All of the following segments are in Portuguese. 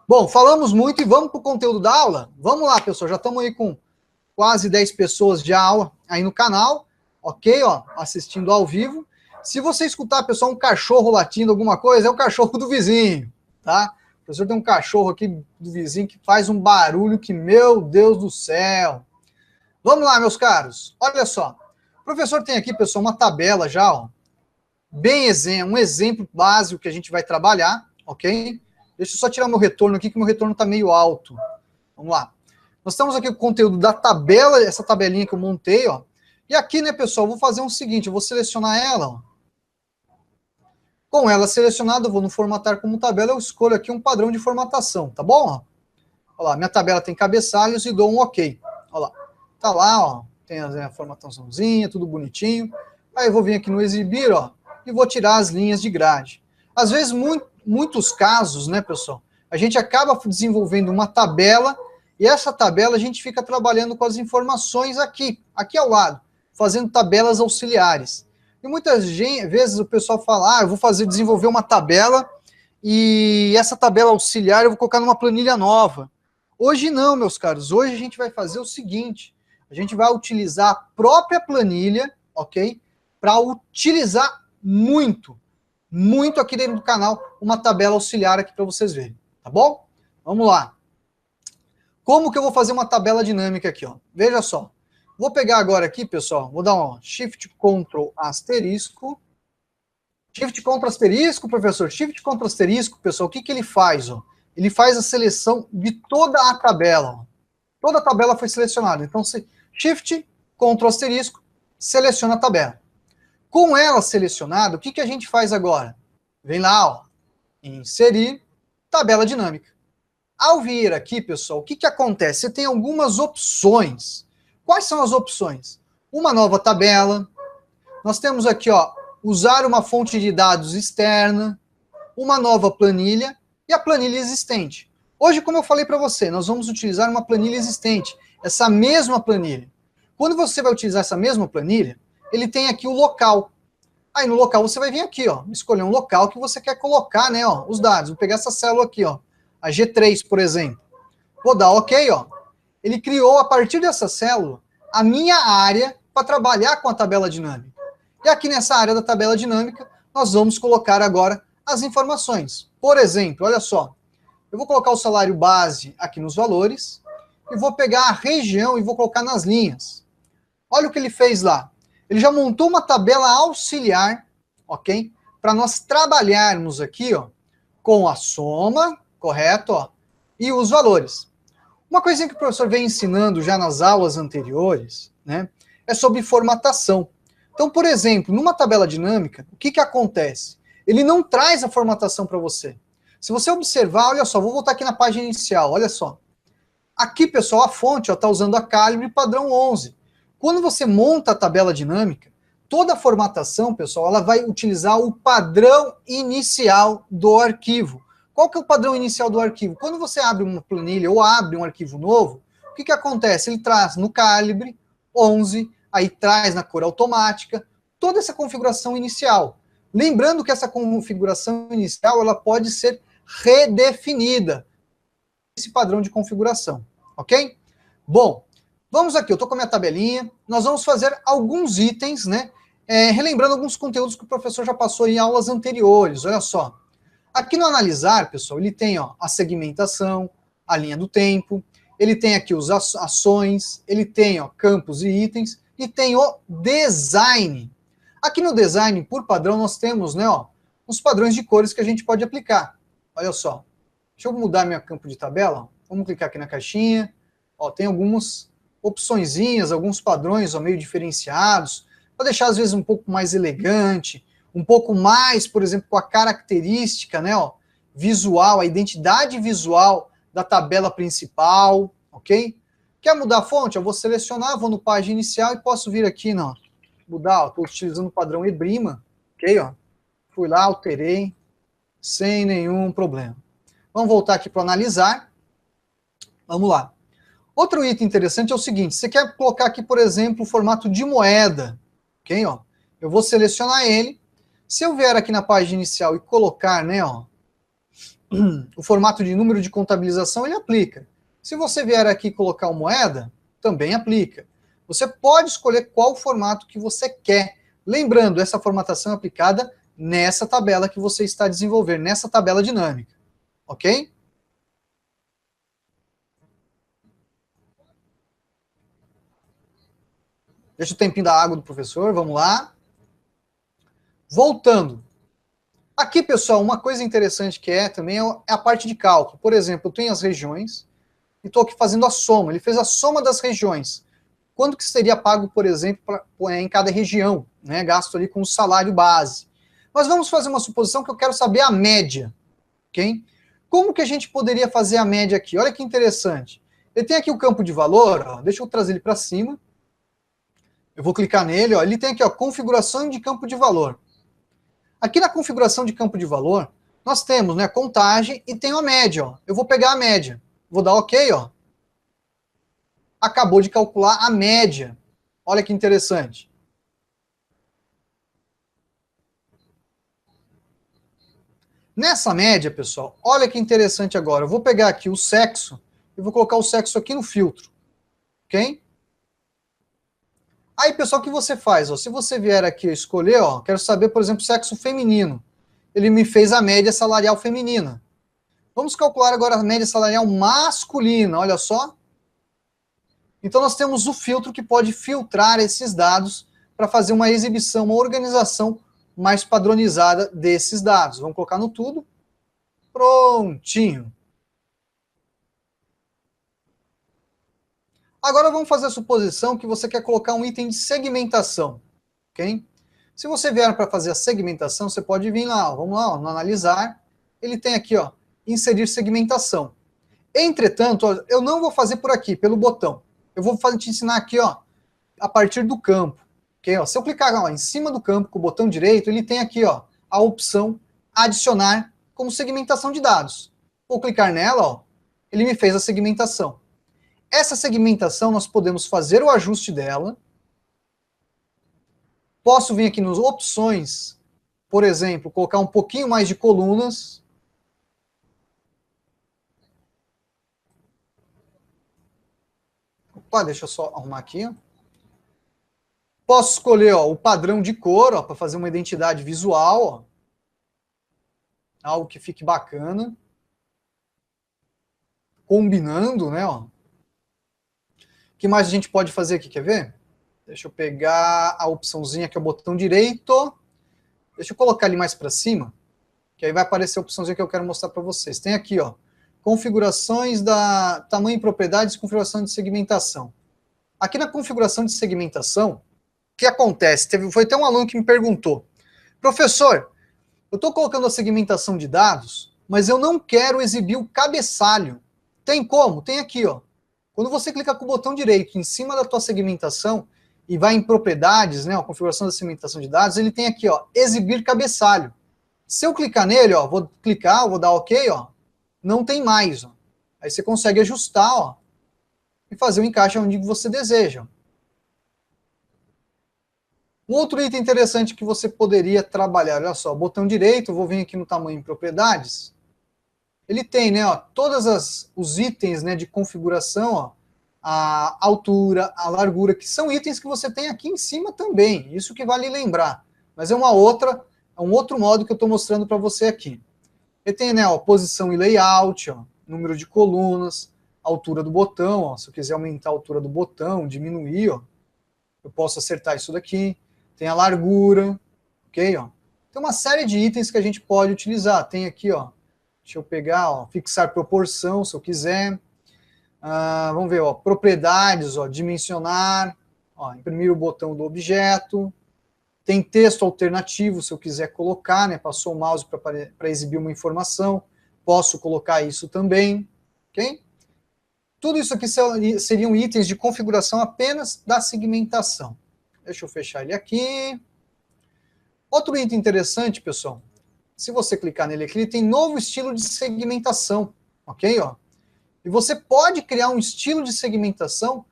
Bom, falamos muito e vamos para o conteúdo da aula? Vamos lá, pessoal, já estamos aí com quase 10 pessoas de aula aí no canal, ok? Ó, assistindo ao vivo. Se você escutar, pessoal, um cachorro latindo alguma coisa, é o cachorro do vizinho, tá? O professor tem um cachorro aqui do vizinho que faz um barulho que, meu Deus do céu. Vamos lá, meus caros. Olha só. O professor tem aqui, pessoal, uma tabela já, ó. Bem um exemplo básico que a gente vai trabalhar, ok? Deixa eu só tirar meu retorno aqui, que meu retorno está meio alto. Vamos lá. Nós temos aqui o conteúdo da tabela, essa tabelinha que eu montei, ó. E aqui, né, pessoal, eu vou fazer o seguinte, eu vou selecionar ela, ó. Com ela selecionada, eu vou no formatar como tabela, eu escolho aqui um padrão de formatação, tá bom? Olha lá, minha tabela tem cabeçalhos e dou um OK. Olha lá, tá lá, ó, tem a formataçãozinha, tudo bonitinho. Aí eu vou vir aqui no exibir, ó, e vou tirar as linhas de grade. Às vezes, muitos casos, né, pessoal, a gente acaba desenvolvendo uma tabela e essa tabela a gente fica trabalhando com as informações aqui ao lado, fazendo tabelas auxiliares. E muitas vezes o pessoal fala, eu vou desenvolver uma tabela e essa tabela auxiliar eu vou colocar numa planilha nova. Hoje não, meus caros, hoje a gente vai fazer o seguinte, a gente vai utilizar a própria planilha, ok? Para utilizar muito aqui dentro do canal, uma tabela auxiliar aqui para vocês verem, tá bom? Vamos lá. Como que eu vou fazer uma tabela dinâmica aqui, ó? Veja só. Vou pegar agora aqui, pessoal, vou dar um Shift Ctrl asterisco. Shift Ctrl asterisco, professor. Shift Ctrl asterisco, pessoal, o que ele faz, ó? Ele faz a seleção de toda a tabela, ó. Toda a tabela foi selecionada. Então, Shift Ctrl asterisco, seleciona a tabela. Com ela selecionada, o que a gente faz agora? Vem lá, ó, inserir tabela dinâmica. Ao vir aqui, pessoal, o que acontece? Você tem algumas opções. Quais são as opções? Uma nova tabela. Nós temos aqui, ó, usar uma fonte de dados externa, uma nova planilha e a planilha existente. Hoje, como eu falei para você, nós vamos utilizar uma planilha existente, essa mesma planilha. Quando você vai utilizar essa mesma planilha, ele tem aqui o local. Aí no local você vai vir aqui, ó, escolher um local que você quer colocar, né, ó, os dados. Vou pegar essa célula aqui, ó, a G3, por exemplo. Vou dar OK, ó. Ele criou, a partir dessa célula, a minha área para trabalhar com a tabela dinâmica. E aqui nessa área da tabela dinâmica, nós vamos colocar agora as informações. Por exemplo, olha só, eu vou colocar o salário base aqui nos valores, e vou pegar a região e vou colocar nas linhas. Olha o que ele fez lá. Ele já montou uma tabela auxiliar, ok? Para nós trabalharmos aqui, ó, com a soma, correto, ó, e os valores. Uma coisinha que o professor vem ensinando já nas aulas anteriores, né, é sobre formatação. Então, por exemplo, numa tabela dinâmica, o que acontece? Ele não traz a formatação para você. Se você observar, olha só, vou voltar aqui na página inicial, olha só. Aqui, pessoal, a fonte está usando a Calibre padrão 11. Quando você monta a tabela dinâmica, toda a formatação, pessoal, ela vai utilizar o padrão inicial do arquivo. Qual que é o padrão inicial do arquivo? Quando você abre uma planilha ou abre um arquivo novo, o que acontece? Ele traz no Calibre 11, aí traz na cor automática, toda essa configuração inicial. Lembrando que essa configuração inicial ela pode ser redefinida, esse padrão de configuração, ok? Bom, vamos aqui, eu estou com a minha tabelinha, nós vamos fazer alguns itens, né? Relembrando alguns conteúdos que o professor já passou em aulas anteriores, olha só. Aqui no analisar, pessoal, ele tem, ó, a segmentação, a linha do tempo, ele tem aqui os ações, ele tem, ó, campos e itens, e tem o design. Aqui no design, por padrão, nós temos, né, ó, os padrões de cores que a gente pode aplicar. Olha só. Deixa eu mudar meu campo de tabela. Vamos clicar aqui na caixinha. Ó, tem algumas opçõezinhas, alguns padrões ó, meio diferenciados, para deixar às vezes um pouco mais elegante, um pouco mais, por exemplo, com a característica, né, ó, visual, a identidade visual da tabela principal, ok? Quer mudar a fonte? Eu vou selecionar, vou no página inicial e posso vir aqui, não, mudar, estou utilizando o padrão Ebrima, ok? Ó, fui lá, alterei, sem nenhum problema. Vamos voltar aqui para analisar. Vamos lá. Outro item interessante é o seguinte, você quer colocar aqui, por exemplo, o formato de moeda, ok? Ó, eu vou selecionar ele. Se eu vier aqui na página inicial e colocar, né, ó, o formato de número de contabilização, ele aplica. Se você vier aqui colocar uma moeda, também aplica. Você pode escolher qual formato que você quer. Lembrando, essa formatação é aplicada nessa tabela que você está desenvolvendo, nessa tabela dinâmica. Ok? Deixa o tempinho da água do professor, vamos lá. Voltando. Aqui, pessoal, uma coisa interessante que também é a parte de cálculo. Por exemplo, eu tenho as regiões e estou aqui fazendo a soma. Ele fez a soma das regiões. Quanto que seria pago, por exemplo, em cada região, né? Gasto ali com o salário base. Mas vamos fazer uma suposição que eu quero saber a média, ok? Como que a gente poderia fazer a média aqui? Olha que interessante. Ele tem aqui o campo de valor, ó, deixa eu trazer ele para cima. Eu vou clicar nele, ó, ele tem aqui, ó, configuração de campo de valor. Aqui na configuração de campo de valor, nós temos, né, contagem e tem a média, ó. Eu vou pegar a média, vou dar OK, ó. Acabou de calcular a média. Olha que interessante. Nessa média, pessoal, olha que interessante agora. Eu vou pegar aqui o sexo e vou colocar o sexo aqui no filtro. Ok? Aí, pessoal, o que você faz? Ó, se você vier aqui escolher, ó, quero saber, por exemplo, sexo feminino. Ele me fez a média salarial feminina. Vamos calcular agora a média salarial masculina, olha só. Então, nós temos o filtro que pode filtrar esses dados para fazer uma exibição, uma organização mais padronizada desses dados. Vamos colocar no tudo. Prontinho. Agora vamos fazer a suposição que você quer colocar um item de segmentação. Ok? Se você vier para fazer a segmentação, você pode vir lá, ó, vamos lá, ó, no analisar. Ele tem aqui, ó, inserir segmentação. Entretanto, ó, eu não vou fazer por aqui, pelo botão. Eu vou te ensinar aqui, ó, a partir do campo. Okay, ó, se eu clicar ó, em cima do campo com o botão direito, ele tem aqui ó, a opção adicionar como segmentação de dados. Vou clicar nela, ó, ele me fez a segmentação. Essa segmentação nós podemos fazer o ajuste dela. Posso vir aqui nas opções, por exemplo, colocar um pouquinho mais de colunas. Opa, deixa eu só arrumar aqui. Posso escolher ó, o padrão de cor para fazer uma identidade visual. Ó. Algo que fique bacana. Combinando, né? Ó. O que mais a gente pode fazer aqui, quer ver? Deixa eu pegar a opçãozinha que é o botão direito. Deixa eu colocar ele mais para cima, que aí vai aparecer a opçãozinha que eu quero mostrar para vocês. Tem aqui, ó, configurações da tamanho e propriedades, configuração de segmentação. Aqui na configuração de segmentação, o que acontece? Foi até um aluno que me perguntou, professor, eu estou colocando a segmentação de dados, mas eu não quero exibir o cabeçalho. Tem como? Tem aqui, ó. Quando você clica com o botão direito em cima da tua segmentação e vai em propriedades, né, a configuração da segmentação de dados, ele tem aqui, ó, exibir cabeçalho. Se eu clicar nele, ó, vou clicar, vou dar OK, ó, não tem mais, ó. Aí você consegue ajustar, ó, e fazer o encaixe onde você deseja. Um outro item interessante que você poderia trabalhar, olha só, botão direito, vou vir aqui no tamanho em propriedades, ele tem, né, ó, todos os itens, né, de configuração, ó, a altura, a largura, que são itens que você tem aqui em cima também, isso que vale lembrar, mas é um outro modo que eu estou mostrando para você aqui. Ele tem, né, ó, posição e layout, ó, número de colunas, altura do botão, ó, se eu quiser aumentar a altura do botão, diminuir, ó, eu posso acertar isso daqui, tem a largura, ok, ó. Tem uma série de itens que a gente pode utilizar, tem aqui, ó, deixa eu pegar, ó, fixar proporção, se eu quiser. Vamos ver, ó, propriedades, ó, dimensionar, ó, imprimir o botão do objeto. Tem texto alternativo, se eu quiser colocar, né, passou o mouse para exibir uma informação, posso colocar isso também, ok? Tudo isso aqui seriam itens de configuração apenas da segmentação. Deixa eu fechar ele aqui. Outro item interessante, pessoal, se você clicar nele aqui, ele tem novo estilo de segmentação, ok? Ó? E você pode criar um estilo de segmentação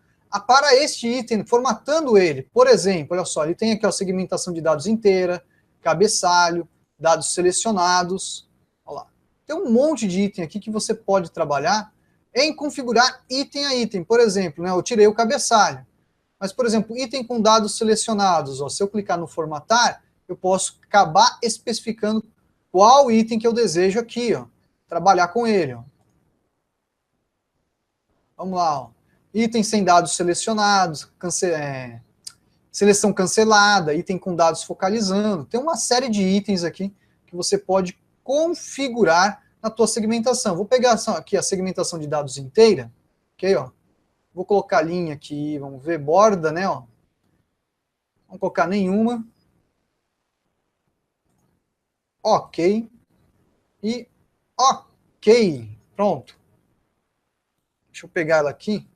para este item, formatando ele. Por exemplo, olha só, ele tem aqui a segmentação de dados inteira, cabeçalho, dados selecionados. Olha lá. Tem um monte de item aqui que você pode trabalhar em configurar item a item. Por exemplo, né, eu tirei o cabeçalho. Mas, por exemplo, item com dados selecionados. Ó, se eu clicar no formatar, eu posso acabar especificando qual item que eu desejo aqui. Ó, trabalhar com ele. Ó. Vamos lá. Ó. Item sem dados selecionados, seleção cancelada, item com dados focalizando. Tem uma série de itens aqui que você pode configurar na tua segmentação. Vou pegar aqui a segmentação de dados inteira, ok, ó. Vou colocar linha aqui, vamos ver, borda, né, ó. Vamos colocar nenhuma. Ok. E ok. Pronto. Deixa eu pegar ela aqui.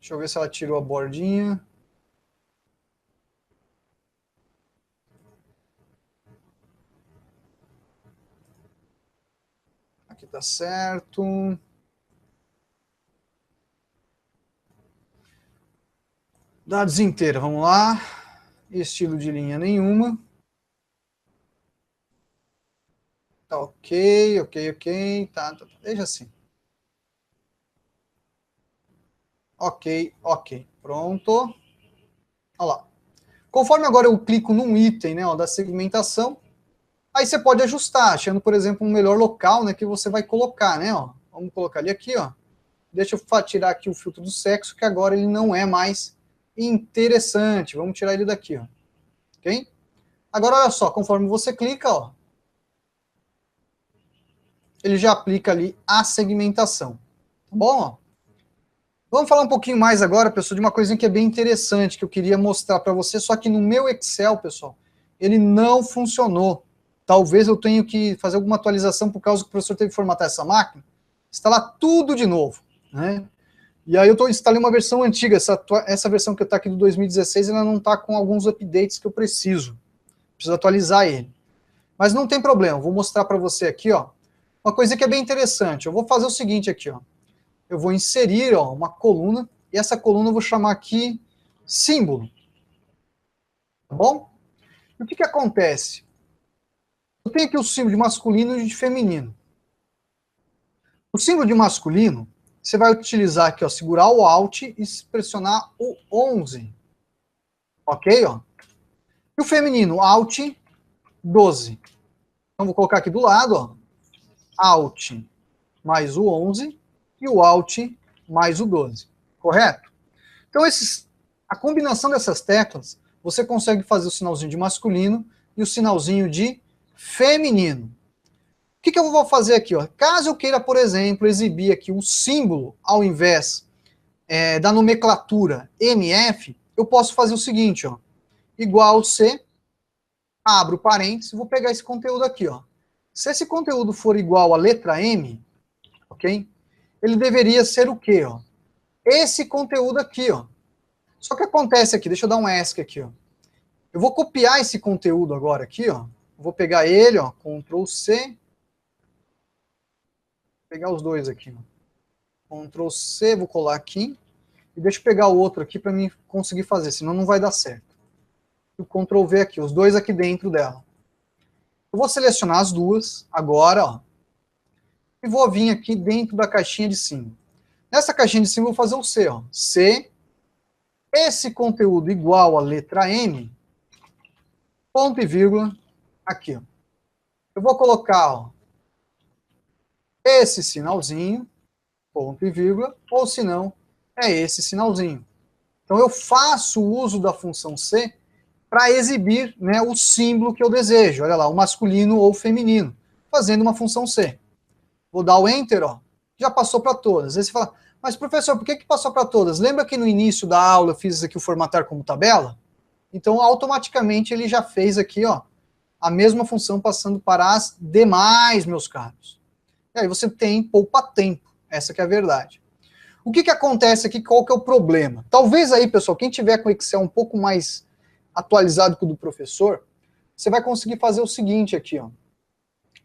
Deixa eu ver se ela tirou a bordinha. Aqui tá certo. Dados inteira, vamos lá. Estilo de linha nenhuma. Tá ok, ok, ok. Tá. Deixa assim. Ok, ok. Pronto. Olha lá. Conforme agora eu clico num item, né, ó, da segmentação, aí você pode ajustar, achando, por exemplo, um melhor local, né, que você vai colocar, né, ó. Vamos colocar ele aqui, ó. Deixa eu tirar aqui o filtro do sexo, que agora ele não é mais interessante. Vamos tirar ele daqui, ó. Ok? Agora, olha só, conforme você clica, ó, ele já aplica ali a segmentação. Tá bom? Ó? Vamos falar um pouquinho mais agora, pessoal, de uma coisinha que é bem interessante, que eu queria mostrar para você, só que no meu Excel, pessoal, ele não funcionou. Talvez eu tenha que fazer alguma atualização por causa que o professor teve que formatar essa máquina, instalar tudo de novo, né? E aí eu instalei uma versão antiga, essa versão que está aqui do 2016, ela não está com alguns updates que eu preciso atualizar ele. Mas não tem problema, vou mostrar para você aqui, ó, uma coisa que é bem interessante. Eu vou fazer o seguinte aqui, ó. Eu vou inserir, ó, uma coluna, e essa coluna eu vou chamar aqui símbolo. Tá bom? E o que acontece? Eu tenho aqui o símbolo de masculino e de feminino. O símbolo de masculino, você vai utilizar aqui, ó, segurar o Alt e pressionar o 11. Ok, ó? E o feminino, Alt 12. Então vou colocar aqui do lado, ó, Alt mais o 11 e o Alt mais o 12. Correto? Então a combinação dessas teclas, você consegue fazer o sinalzinho de masculino e o sinalzinho de feminino. O que eu vou fazer aqui? Ó? Caso eu queira, por exemplo, exibir aqui um símbolo ao invés da nomenclatura MF, eu posso fazer o seguinte, ó, igual C, abro parênteses, vou pegar esse conteúdo aqui. Ó. Se esse conteúdo for igual à letra M, ok? Ele deveria ser o quê? Ó? Esse conteúdo aqui, ó. Só que acontece aqui, deixa eu dar um ESC aqui, ó. Eu vou copiar esse conteúdo agora aqui, ó. Vou pegar ele, ó, Ctrl C. Vou pegar os dois aqui, ó. Ctrl C, vou colar aqui. E deixa eu pegar o outro aqui para mim conseguir fazer, senão não vai dar certo. E o Ctrl V aqui, os dois aqui dentro dela. Eu vou selecionar as duas agora, ó. E vou vir aqui dentro da caixinha de símbolo. Nessa caixinha de símbolo eu vou fazer um C, ó. C, esse conteúdo igual à letra M, ponto e vírgula, aqui, ó. Eu vou colocar, ó, esse sinalzinho, ponto e vírgula, ou se não, é esse sinalzinho. Então eu faço uso da função C para exibir, né, o símbolo que eu desejo. Olha lá, o masculino ou feminino, fazendo uma função C. Vou dar o Enter, ó, já passou para todas. Aí você fala, mas professor, por que passou para todas? Lembra que no início da aula eu fiz aqui o formatar como tabela? Então automaticamente ele já fez aqui, ó, a mesma função passando para as demais, meus caros. E aí você poupa tempo, essa que é a verdade. O que acontece aqui, qual que é o problema? Talvez aí, pessoal, quem tiver com o Excel um pouco mais atualizado que o do professor, você vai conseguir fazer o seguinte aqui, ó.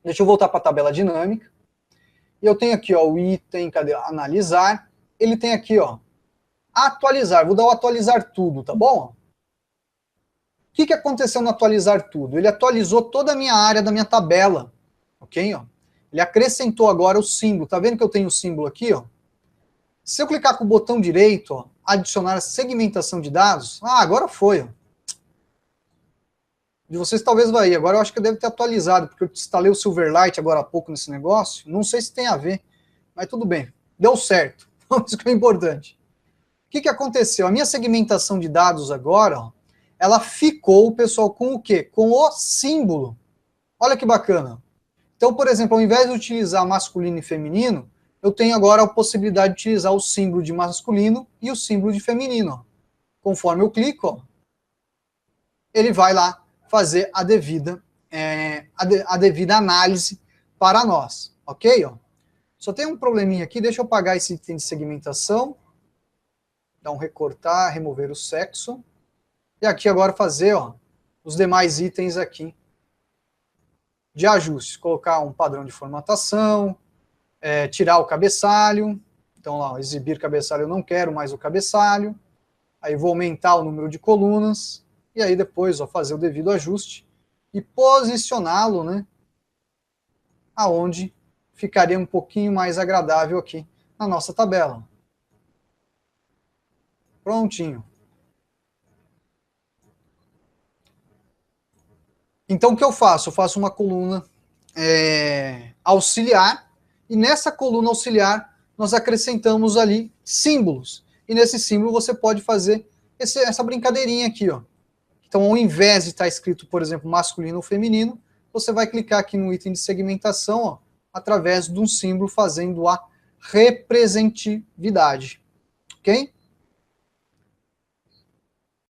Deixa eu voltar para a tabela dinâmica. E eu tenho aqui, ó, o item, cadê? Analisar. Ele tem aqui, ó, atualizar. Vou dar o atualizar tudo, tá bom? O que aconteceu no atualizar tudo? Ele atualizou toda a minha área da minha tabela, ok? Ó. Ele acrescentou agora o símbolo. Tá vendo que eu tenho o símbolo aqui? Ó? Se eu clicar com o botão direito, ó, adicionar segmentação de dados, agora foi. Ó. De vocês talvez vai. Agora eu acho que deve ter atualizado, porque eu instalei o Silverlight agora há pouco nesse negócio. Não sei se tem a ver, mas tudo bem. Deu certo. Isso que é importante. O que aconteceu? A minha segmentação de dados agora, ó, ela ficou, pessoal, com o quê? Com o símbolo. Olha que bacana. Então, por exemplo, ao invés de utilizar masculino e feminino, eu tenho agora a possibilidade de utilizar o símbolo de masculino e o símbolo de feminino. Ó. Conforme eu clico, ó, ele vai lá fazer a devida análise para nós, ok? Ó? Só tem um probleminha aqui, deixa eu apagar esse item de segmentação, dar um recortar, remover o sexo, e aqui agora fazer ó, os demais itens aqui de ajustes, colocar um padrão de formatação, tirar o cabeçalho, então lá, exibir cabeçalho eu não quero mais o cabeçalho, aí vou aumentar o número de colunas, e aí depois ó, fazer o devido ajuste e posicioná-lo, né, aonde ficaria um pouquinho mais agradável aqui na nossa tabela. Prontinho. Então o que eu faço? Eu faço uma coluna auxiliar, e nessa coluna auxiliar nós acrescentamos ali símbolos. E nesse símbolo você pode fazer essa brincadeirinha aqui, ó. Então, ao invés de estar escrito, por exemplo, masculino ou feminino, você vai clicar aqui no item de segmentação, ó, através de um símbolo fazendo a representatividade. Ok?